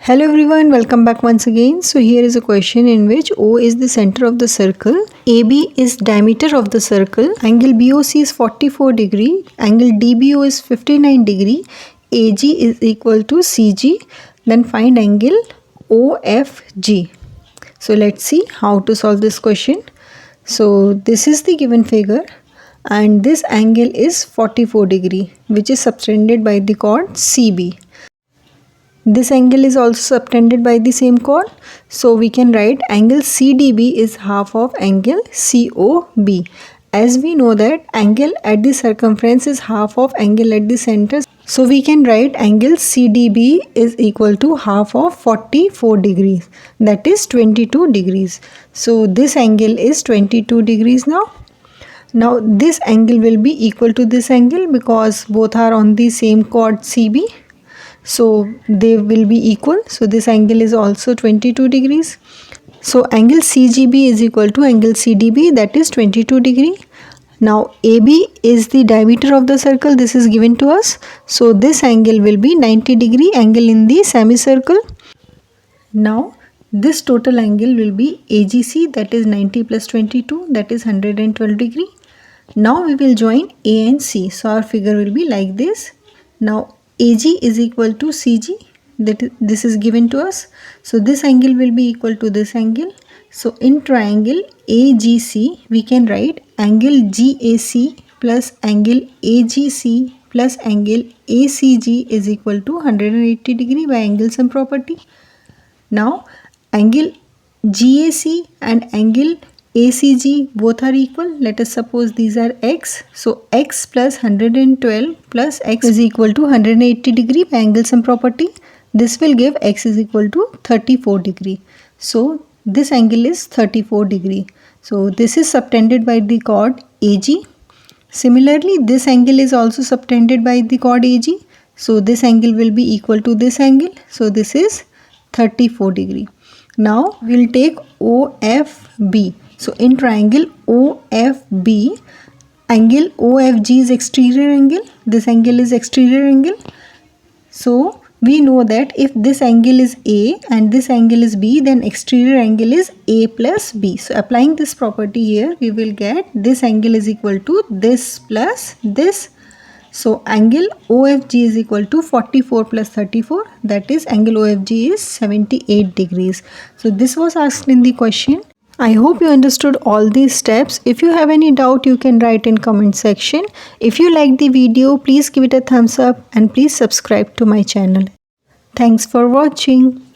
Hello everyone, welcome back once again. So here is a question in which O is the center of the circle, AB is diameter of the circle, angle BOC is 44 degree, angle DBO is 59 degree, AG is equal to CG, then find angle OFG. So let's see how to solve this question. So this is the given figure and this angle is 44 degree which is subtended by the chord CB. This angle is also subtended by the same chord. So we can write angle CDB is half of angle COB. As we know that angle at the circumference is half of angle at the center. So we can write angle CDB is equal to half of 44 degrees. That is 22 degrees. So this angle is 22 degrees now. Now this angle will be equal to this angle because both are on the same chord CB. So they will be equal. So this angle is also 22 degrees. So angle CGB is equal to angle CDB, that is 22 degree. Now AB is the diameter of the circle. This is given to us. So this angle will be 90 degree angle in the semicircle. Now this total angle will be AGC, that is 90 plus 22, that is 112 degree. Now we will join A and C. So our figure will be like this. Now AG is equal to CG, this is given to us. So this angle will be equal to this angle. So in triangle AGC we can write angle GAC plus angle AGC plus angle ACG is equal to 180 degree by angle sum property. Now angle GAC and angle ACG both are equal. Let us suppose these are x. So x plus 112 plus x is equal to 180 degree by angle sum property. This will give x is equal to 34 degree. So this angle is 34 degree. So this is subtended by the chord AG. Similarly, this angle is also subtended by the chord AG. So this angle will be equal to this angle. So this is 34 degree. Now we will take OFB. So in triangle OFB, angle OFG is exterior angle. This angle is exterior angle. So we know that if this angle is A and this angle is B, then exterior angle is A plus B. So applying this property here, we will get this angle is equal to this plus this. So angle OFG is equal to 44 plus 34, that is angle OFG is 78 degrees. So this was asked in the question. I hope you understood all these steps. If you have any doubt, you can write in comment section. If you like the video, please give it a thumbs up and please subscribe to my channel. Thanks for watching.